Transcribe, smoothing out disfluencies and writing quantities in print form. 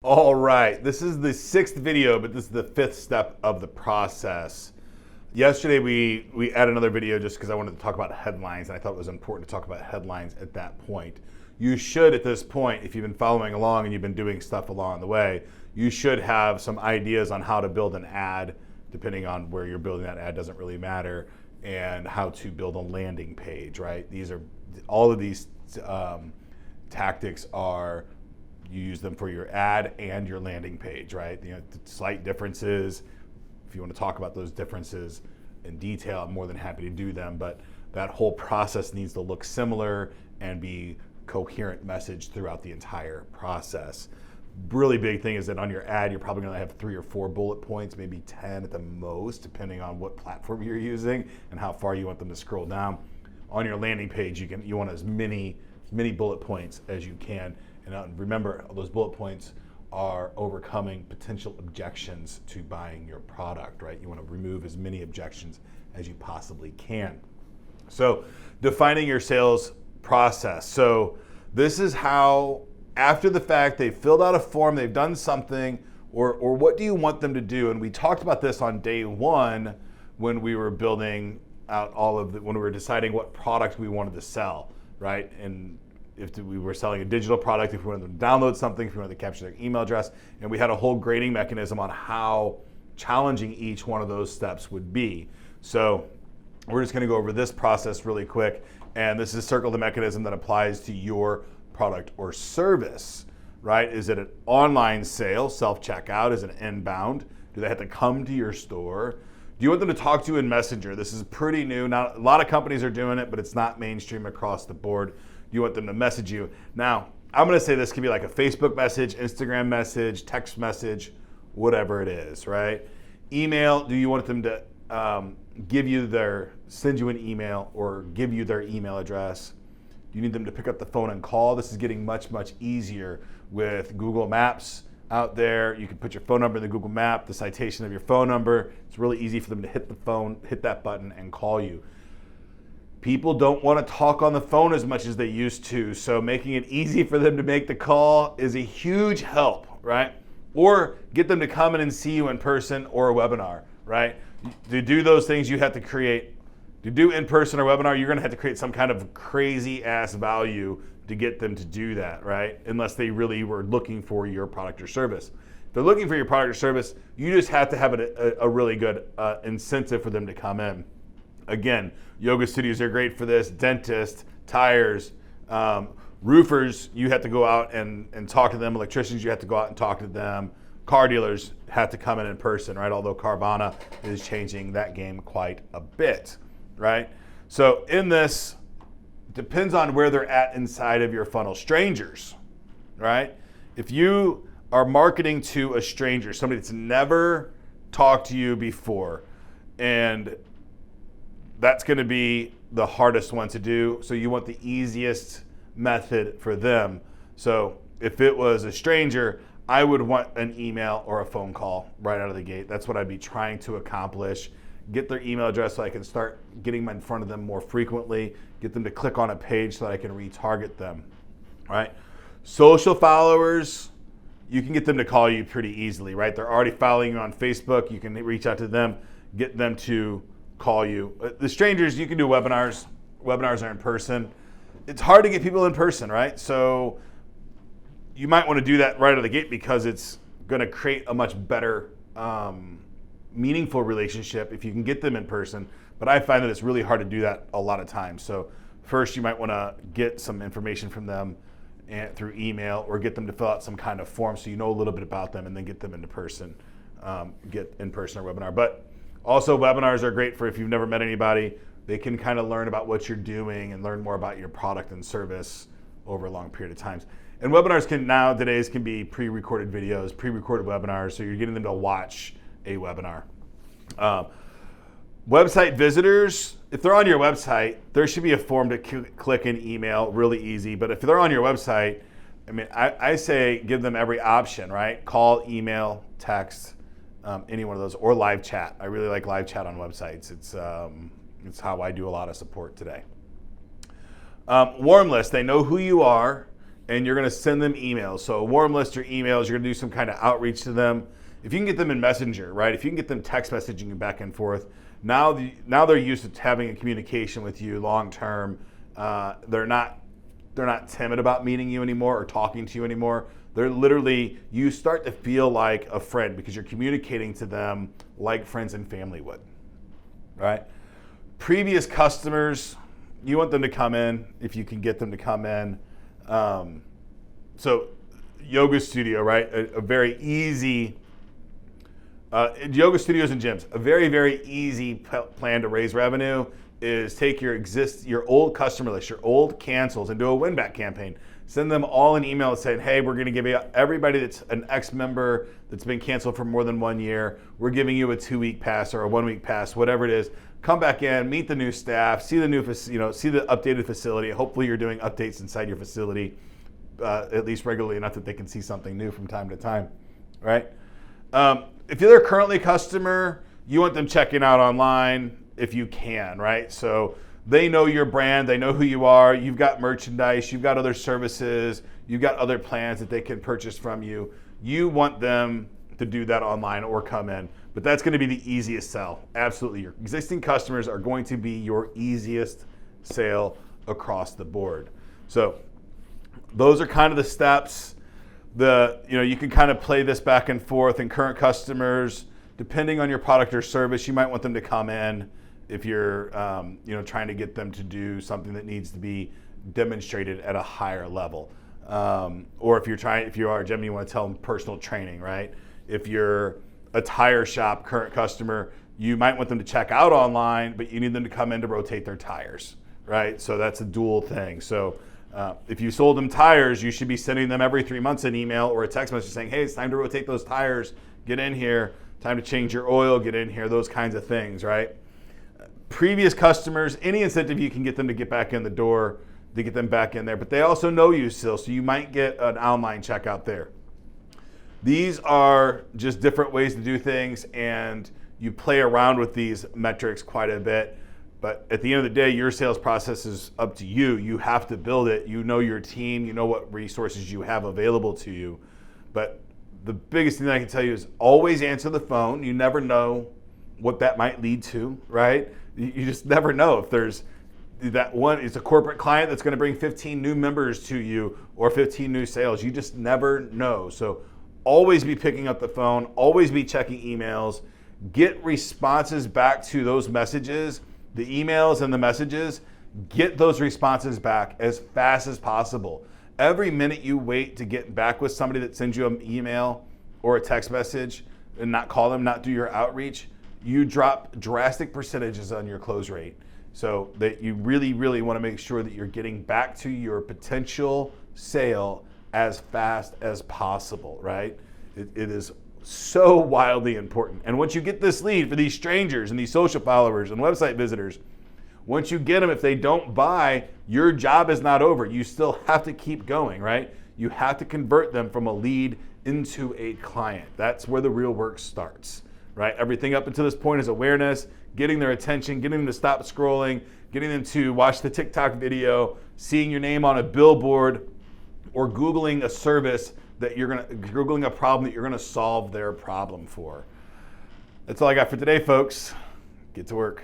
All right, this is the 6th video, but this is the 5th step of the process. Yesterday we added another video just because I wanted to talk about headlines, and I thought it was important to talk about headlines at that point. You should, at this point, if you've been following along and you've been doing stuff along the way, you should have some ideas on how to build an ad, depending on where you're building that ad, doesn't really matter, and how to build a landing page, right? All of these tactics are, you use them for your ad and your landing page, right? Slight differences. If you want to talk about those differences in detail, I'm more than happy to do them, but that whole process needs to look similar and be coherent message throughout the entire process. Really big thing is that on your ad, you're probably going to have 3 or 4 bullet points, maybe 10 at the most, depending on what platform you're using and how far you want them to scroll down. On your landing page, you want as many bullet points as you can. And remember, those bullet points are overcoming potential objections to buying your product, right? You want to remove as many objections as you possibly can. So defining your sales process. So this is how, after the fact, they've filled out a form, they've done something, or what do you want them to do? And we talked about this on day 1 when we were building out when we were deciding what product we wanted to sell, right? And if we were selling a digital product, if we wanted them to download something, if we wanted to capture their email address, and we had a whole grading mechanism on how challenging each one of those steps would be. So we're just going to go over this process really quick, and this is circle the mechanism that applies to your product or service, right? Is it an online sale, self-checkout? Is it inbound? Do they have to come to your store? Do you want them to talk to you in Messenger? This is pretty new. Now, a lot of companies are doing it, but it's not mainstream across the board. Do you want them to message you? Now, I'm going to say this could be like a Facebook message, Instagram message, text message, whatever it is, right? Email, do you want them to send you an email or give you their email address? Do you need them to pick up the phone and call? This is getting much, much easier with Google Maps out there. You can put your phone number in the Google Map, the citation of your phone number. It's really easy for them to hit that button and call you. People don't want to talk on the phone as much as they used to, so making it easy for them to make the call is a huge help, right? Or get them to come in and see you in person or a webinar, right? To do those things, you have to create, to do in-person or webinar, you're going to have to create some kind of crazy ass value to get them to do that, right? Unless they really were looking for your product or service. If they're looking for your product or service, you just have to have a really good incentive for them to come in. Again, yoga studios are great for this. Dentists, tires, roofers, you have to go out and talk to them. Electricians, you have to go out and talk to them. Car dealers have to come in person, right? Although Carvana is changing that game quite a bit, right? So in this, depends on where they're at inside of your funnel. Strangers, right? If you are marketing to a stranger, somebody that's never talked to you before, and that's going to be the hardest one to do. So you want the easiest method for them. So if it was a stranger, I would want an email or a phone call right out of the gate. That's what I'd be trying to accomplish. Get their email address so I can start getting them in front of them more frequently, get them to click on a page so that I can retarget them, right? Social followers, you can get them to call you pretty easily, right? They're already following you on Facebook. You can reach out to them, get them to call you. The strangers, you can do webinars. Webinars are in person. It's hard to get people in person, right? So you might want to do that right out of the gate because it's going to create a much better, meaningful relationship if you can get them in person. But I find that it's really hard to do that a lot of times. So first, you might want to get some information from them through email or get them to fill out some kind of form so you know a little bit about them, and then get them into person, get in person or webinar. But also, webinars are great for if you've never met anybody. They can kind of learn about what you're doing and learn more about your product and service over a long period of time. And webinars nowadays can be pre-recorded videos, pre-recorded webinars, so you're getting them to watch a webinar. Website visitors, if they're on your website, there should be a form to click and email, really easy. But if they're on your website, I say give them every option, right? Call, email, text, any one of those, or live chat. I really like live chat on websites. It's how I do a lot of support today. Warm list, they know who you are. and you're going to send them emails. So a warm list or emails, you're going to do some kind of outreach to them. If you can get them in Messenger, right? If you can get them text messaging back and forth, now they're used to having a communication with you long term. They're not timid about meeting you anymore or talking to you anymore. They're literally, you start to feel like a friend because you're communicating to them like friends and family would, right? Previous customers, you want them to come in if you can get them to come in. So yoga studio, right? A very easy, yoga studios and gyms, a very, very easy plan to raise revenue is take your old customer list, your old cancels, and do a win-back campaign. Send them all an email saying, hey, we're gonna give you everybody that's an ex-member that's been canceled for more than 1 year, we're giving you a 2-week pass or a 1-week pass, whatever it is. Come back in, meet the new staff, see the see the updated facility. Hopefully you're doing updates inside your facility, at least regularly enough that they can see something new from time to time, right? If they're currently a customer, you want them checking out online if you can, right? So they know your brand, they know who you are, you've got merchandise, you've got other services, you've got other plans that they can purchase from you. You want them to do that online or come in, but that's gonna be the easiest sell. Absolutely, your existing customers are going to be your easiest sale across the board. So those are kind of the steps. You can kind of play this back and forth, and current customers, depending on your product or service, you might want them to come in if you're trying to get them to do something that needs to be demonstrated at a higher level. Or if you are a gym, you want to tell them personal training, right? If you're a tire shop current customer, you might want them to check out online, but you need them to come in to rotate their tires, right? So that's a dual thing. So if you sold them tires, you should be sending them every 3 months an email or a text message saying, hey, it's time to rotate those tires, get in here, time to change your oil, get in here, those kinds of things, right? Previous customers, any incentive you can get them to get back in the door, to get them back in there, but they also know you still, so you might get an online checkout there. These are just different ways to do things, and you play around with these metrics quite a bit, but at the end of the day, your sales process is up to you. You have to build it. You know your team, you know what resources you have available to you, but the biggest thing that I can tell you is always answer the phone. You never know what that might lead to, right? You just never know if there's that one, it's a corporate client that's going to bring 15 new members to you or 15 new sales. You just never know. So always be picking up the phone, always be checking emails, get responses back to those messages, the emails and the messages, get those responses back as fast as possible. Every minute you wait to get back with somebody that sends you an email or a text message and not call them, not do your outreach, you drop drastic percentages on your close rate. So that you really, really want to make sure that you're getting back to your potential sale as fast as possible, right? It is so wildly important. And once you get this lead for these strangers and these social followers and website visitors, once you get them, if they don't buy, your job is not over. You still have to keep going, right? You have to convert them from a lead into a client. That's where the real work starts, right? Everything up until this point is awareness, getting their attention, getting them to stop scrolling, getting them to watch the TikTok video, seeing your name on a billboard, or Googling a service that Googling a problem that you're gonna solve their problem for. That's all I got for today, folks. Get to work.